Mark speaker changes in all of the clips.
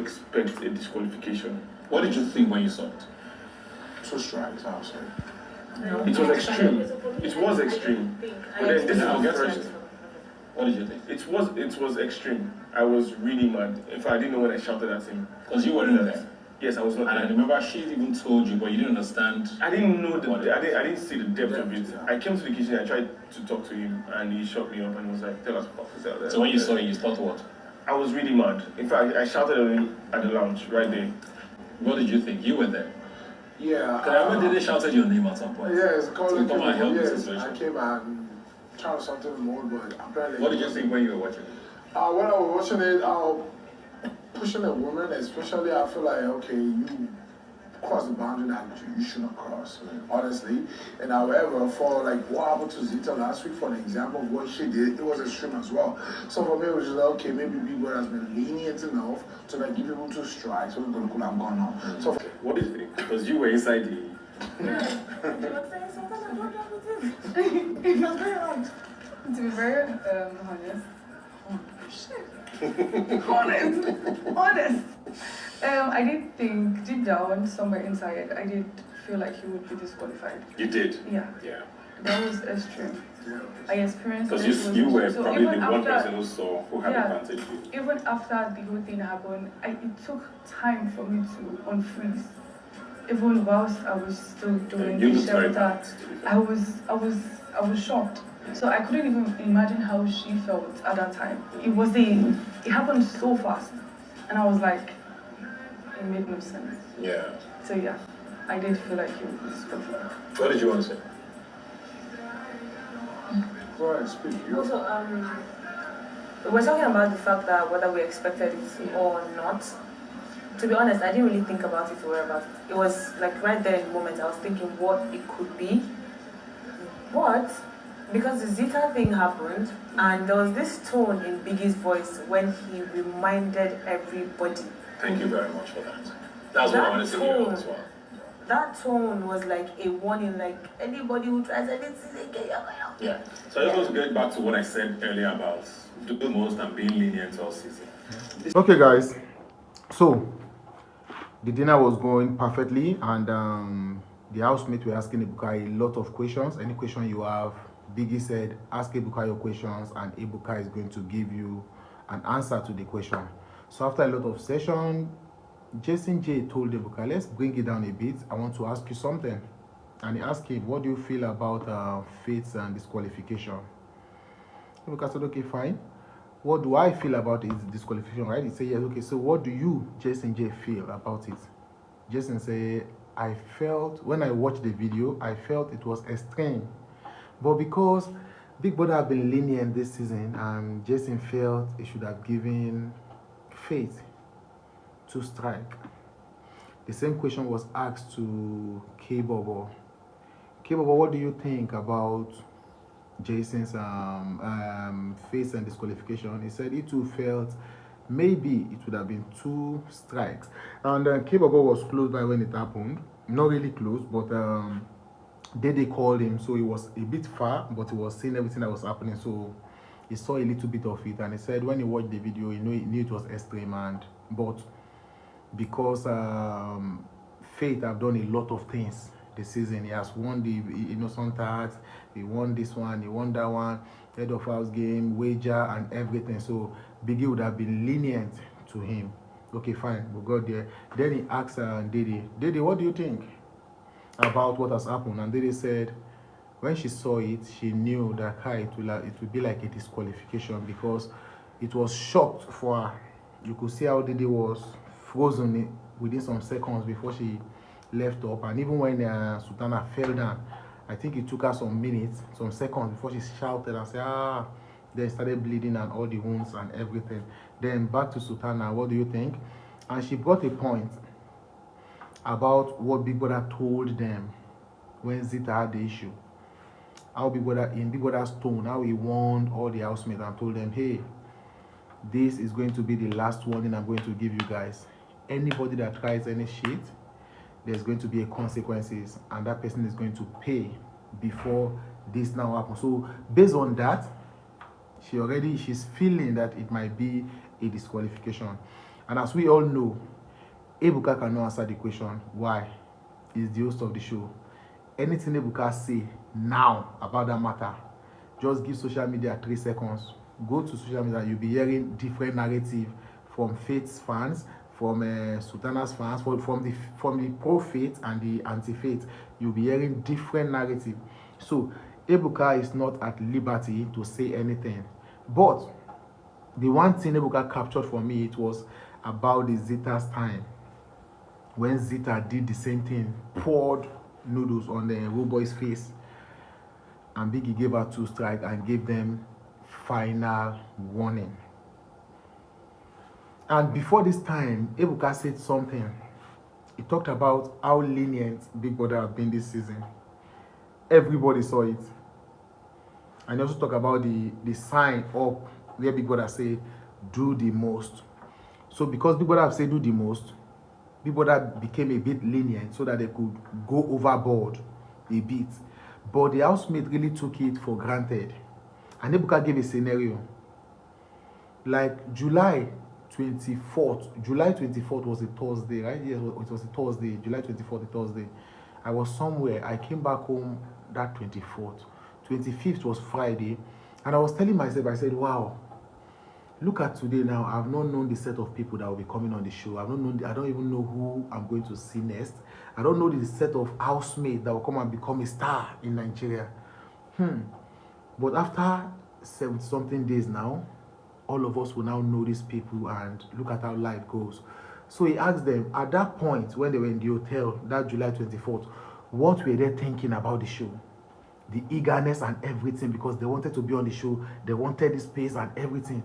Speaker 1: expect a disqualification.
Speaker 2: What did you think when you saw it?
Speaker 3: 2 strikes, I would say.
Speaker 1: No. It was extreme. It was extreme. But then this is the first.
Speaker 2: What did you think?
Speaker 1: It was extreme. I was really mad. In fact, I didn't know when I shouted at him.
Speaker 2: Because you weren't there.
Speaker 1: Yes, I was not.
Speaker 2: And I remember she even told you, but you didn't understand.
Speaker 1: I didn't know I didn't see the depth of it. I came to the kitchen. I tried to talk to him, and he shut me up and was like, "Tell us what to tell."
Speaker 2: So when you saw it, you thought what?
Speaker 1: I was really mad. In fact, I shouted at him at the lounge right there.
Speaker 2: What did you think? You were there.
Speaker 3: Yeah.
Speaker 2: Because I remember they shouted your name at some point.
Speaker 3: Yes, calling
Speaker 2: come and help the situation.
Speaker 3: I came and tried something more, but apparently.
Speaker 2: What did you think when you were watching it?
Speaker 3: When I was watching it, pushing a woman, especially, I feel like, okay, you cross the boundary that you shouldn't cross, honestly. And however, for like what happened to Zita last week, for an example of what she did, it was extreme as well. So for me, it was just like, okay, maybe Big Brother has been lenient enough to like give people 2 strikes, so we're going to cool I'm going on. So
Speaker 1: what do you think? Because you were inside the...
Speaker 4: It was very hard. To be very honest. Honest. I did think deep down, somewhere inside, I did feel like he would be disqualified.
Speaker 1: You did?
Speaker 4: Yeah.
Speaker 1: Yeah.
Speaker 4: That was extreme. I experienced it.
Speaker 1: Because you were
Speaker 4: so
Speaker 1: probably the
Speaker 4: even
Speaker 1: one
Speaker 4: after,
Speaker 1: person who had advantage.
Speaker 4: Even after the whole thing happened, it took time for me to unfreeze. Even whilst I was still doing the shelter, I was shocked. So I couldn't even imagine how she felt at that time. It happened so fast. And I was like, it made no sense.
Speaker 1: Yeah.
Speaker 4: So yeah, I did feel like it was disqualified.
Speaker 1: What did you want to say?
Speaker 3: go ahead, speak.
Speaker 5: Also, we're talking about the fact that whether we expected it or not. To be honest, I didn't really think about it or worry about it. It was like right there in the moment, I was thinking what it could be. But because the Zita thing happened, and there was this tone in Biggie's voice when he reminded everybody.
Speaker 2: Thank you very much for that. That's what I wanted to hear as well.
Speaker 5: That tone was like a warning, like anybody who tries anything, they get your
Speaker 2: Yeah. So I just want to get back to what I said earlier about doing the most and being lenient all season.
Speaker 6: Okay, guys. So the dinner was going perfectly, and the housemates were asking Ebuka a lot of questions. Any question you have, Biggie said, ask Ebuka your questions, and Ebuka is going to give you an answer to the question. So after a lot of session, Jason J told Ebuka, let's bring it down a bit. I want to ask you something. And he asked him, what do you feel about fates and disqualification? Ebuka said, okay, fine. What do I feel about his disqualification, right? He said, yes, okay, so what do you, Jason J, feel about it? Jason said, I felt, when I watched the video, I felt it was extreme. But because Big Brother have been lenient this season, and Jason felt he should have given Faith 2 strikes. The same question was asked to K-Bobo. K-Bobo, what do you think about Jason's face and disqualification? He said he too felt maybe it would have been 2 strikes. And K-Bobo was close by when it happened. Not really close, but they called him, so he was a bit far, but he was seeing everything that was happening, so he saw a little bit of it. And he said when he watched the video, he knew it was extreme, but because Faith have done a lot of things this season. He has won the innocent tax, he won this one, he won that one, head of house game, wager, and everything. So Biggie would have been lenient to him. Okay, fine, we got there. Then he asked Dede, what do you think about what has happened? And Dede said when she saw it, she knew that it would be like a disqualification, because it was shocked for her. You could see how Dede was frozen within some seconds before she left up. And even when Sultana fell down, I think it took her some minutes, some seconds before she shouted and said, then started bleeding and all the wounds and everything. Then back to Sultana, what do you think? And she brought a point about what Big Brother told them when Zita had the issue. How Big Brother, in Big Brother's tone, how he warned all the housemates and told them, hey, this is going to be the last warning I'm going to give you guys. Anybody that tries any shit, there's going to be a consequences, and that person is going to pay before this now happens. So based on that, she's feeling that it might be a disqualification. And as we all know, Ebuka cannot answer the question. Why? He's the host of the show. Anything Ebuka say now about that matter, just give social media 3 seconds. Go to social media, you'll be hearing different narrative from Faith's fans, from Sultana's fans, from the pro-faith and the anti-faith. You'll be hearing different narrative. So Ebuka is not at liberty to say anything. But the one thing Ebuka captured for me, it was about the Zeta's time. When Zeta did the same thing, poured noodles on the Rude Boy's face, and Biggie gave her 2 strikes and gave them final warning. And before this time, Ebuka said something. He talked about how lenient Big Brother have been this season. Everybody saw it. And he also talked about the sign up where Big Brother say, do the most. So because Big Brother have said do the most, Big Brother became a bit lenient so that they could go overboard a bit. But the housemate really took it for granted. And Ebuka gave a scenario. Like July 24th was a Thursday, right? Yes, it was a Thursday, July 24th, a Thursday. I was somewhere. I came back home that 24th. 25th was Friday. And I was telling myself, I said, wow, look at today now. I've not known the set of people that will be coming on the show. I don't even know who I'm going to see next. I don't know the set of housemates that will come and become a star in Nigeria. But after 70-something days now, all of us will now know these people and look at how life goes. So he asked them, at that point, when they were in the hotel, that July 24th, what were they thinking about the show? The eagerness and everything, because they wanted to be on the show. They wanted the space and everything.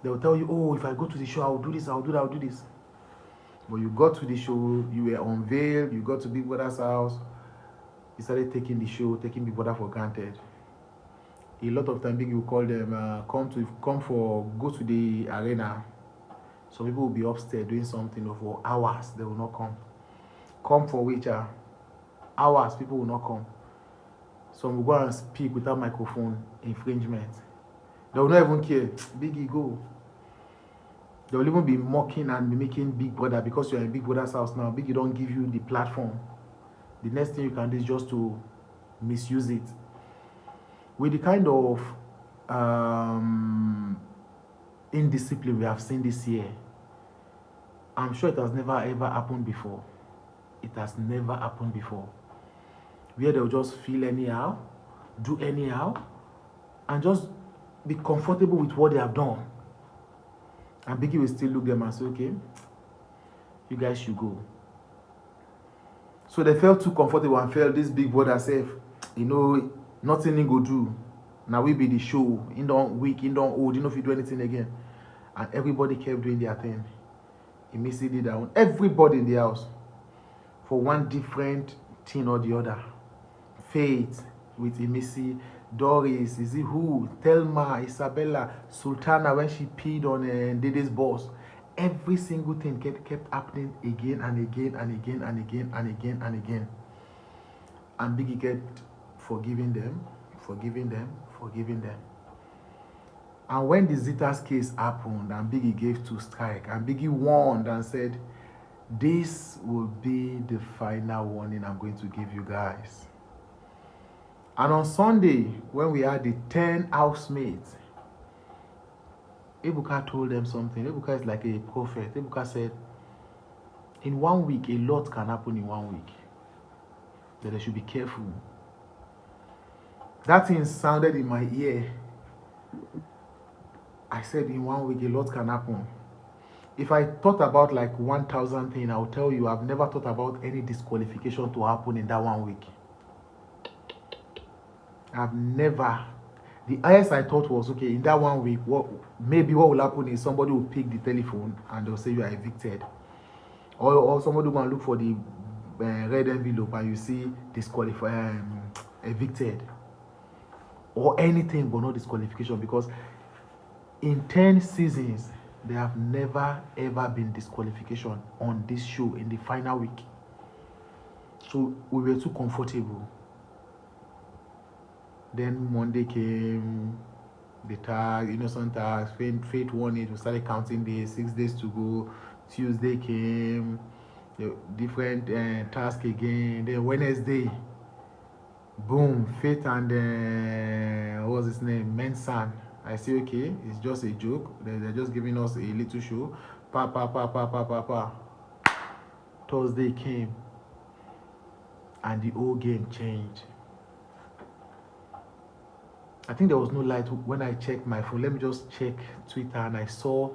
Speaker 6: They will tell you, oh, if I go to the show, I'll do this, I'll do that, I'll do this. But you got to the show, you were unveiled, you got to Big Brother's house, you started taking the show, taking Big Brother for granted. A lot of time, Big will call them, go to the arena. Some people will be upstairs doing something for hours, they will not come. Come for which hours, people will not come. Some will go and speak without microphone, infringement. They will not even care. Biggie, go. They will even be mocking and be making Big Brother because you're in Big Brother's house now. Biggie don't give you the platform. The next thing you can do is just to misuse it. With the kind of indiscipline we have seen this year, I'm sure it has never ever happened before. It has never happened before. Where they'll just feel anyhow, do anyhow, and just be comfortable with what they have done. And Biggie will still look them and say, okay, you guys should go. So they felt too comfortable and felt this Big Brother safe. Nothing he go do. Now we be the show. He don't weak, he don't old, he don't fit do anything again. And everybody kept doing their thing. He missed it down. Everybody in the house. For one different thing or the other. Faith with Emisi, Doris, is it who? Thelma, Isabella, Sultana when she peed on Dede's boss. Every single thing kept happening again and again and again and again and again and again. And Biggie kept forgiving them. And when the Zeta's case happened and Biggie gave 2 strikes and Biggie warned and said, this will be the final warning I'm going to give you guys. And on Sunday, when we had the 10 housemates, Ebuka told them something. Ebuka is like a prophet. Ebuka said, in 1 week, a lot can happen in 1 week. That they should be careful. That thing sounded in my ear. I said, in 1 week, a lot can happen. If I thought about like 1,000 things, I'll tell you, I've never thought about any disqualification to happen in that 1 week. I've never. The highest I thought was, okay, in that 1 week, what will happen is somebody will pick the telephone and they'll say you are evicted. Or somebody will go and look for the red envelope and you see evicted. Or anything but not disqualification, because in 10 seasons, there have never ever been disqualification on this show in the final week. So we were too comfortable. Then Monday came, the tag, innocent tags. Faith won it. We started counting days, 6 days to go. Tuesday came, the different task again. Then Wednesday, boom, Faith and what was his name? Mensan. I say, okay, it's just a joke. They're just giving us a little show. Pa. Thursday came, and the whole game changed. I think there was no light when I checked my phone. Let me just check Twitter, and I saw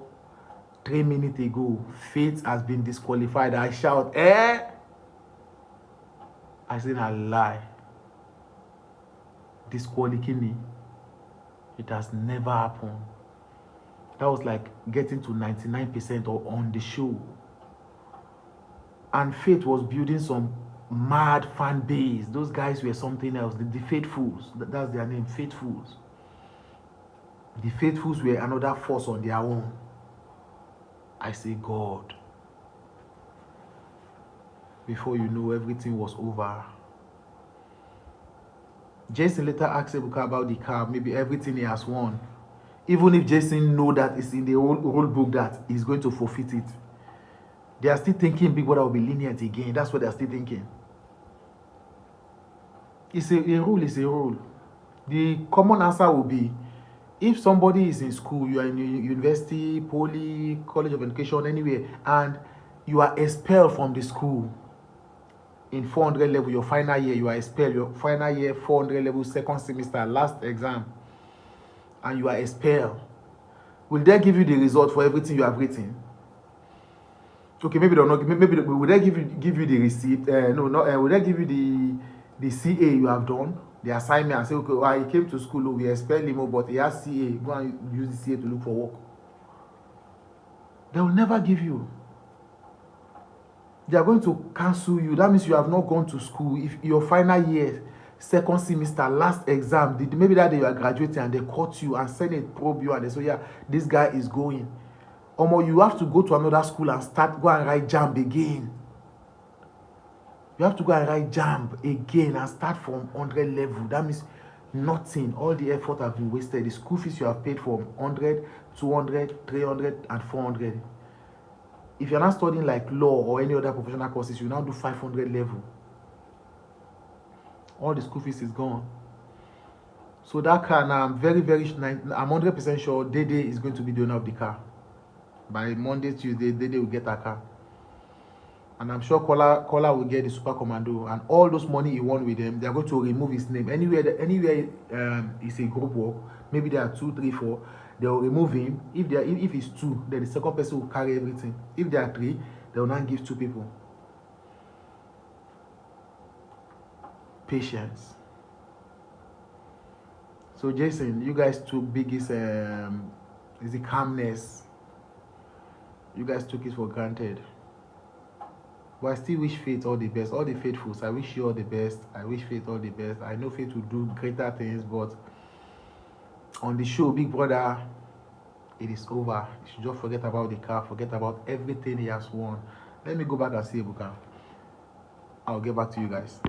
Speaker 6: 3 minutes ago, Faith has been disqualified. I shout, eh? I said, I lie. Disqualification. It has never happened. That was like getting to 99% or on the show. And Faith was building some mad fan base. Those guys were something else. The Faithfuls, that's their name, Faithfuls. The Faithfuls were another force on their own. I say, God. Before you know, everything was over. Jason later asked Ebuka about the car, maybe everything he has won. Even if Jason know that it's in the whole book that he's going to forfeit it, they are still thinking Big Brother will be lenient again. That's what they are still thinking. It's a rule is a rule. The common answer will be, if somebody is in school, you are in university, poly, college of education, anywhere, and you are expelled from the school in 400 level, your final year, you are expelled, your final year, 400 level, second semester, last exam, and you are expelled, will they give you the result for everything you have written? Okay, maybe they'll not. Maybe will they give you the receipt? Will they give you the CA you have done, the assignment, and say, okay, well, he came to school, we expel him, but he has CA. Go and use the CA to look for work. They will never give you. They are going to cancel you. That means you have not gone to school. If your final year, second semester, last exam, maybe that day you are graduating and they caught you and send a probe you and they say, yeah, this guy is going. You have to go to another school and go and write JAMB again. You have to go and write JAMB again and start from 100 level. That means nothing. All the effort have been wasted. The school fees you have paid from 100, 200, 300, and 400. If you're not studying like law or any other professional courses, you now do 500 level. All the school fees is gone. So that car now, I'm 100% sure Dede is going to be the owner of the car. By Monday, Tuesday, Dede will get a car. And I'm sure Kola will get the Super Commando. And all those money he won with them, they are going to remove his name. Anywhere it's a group work, maybe there are 2, 3, 4, they will remove him. If it's 2, then the second person will carry everything. If there are 3, they will not give 2 people. Patience. So Jason, you guys took biggest is the calmness. You guys took it for granted. But I still wish Faith all the best. All the Faithfuls, I wish you all the best. I wish Faith all the best. I know Faith will do greater things, but on the show, Big Brother, it is over. You should just forget about the car, forget about everything he has won. Let me go back and see Ebuka. I'll get back to you guys.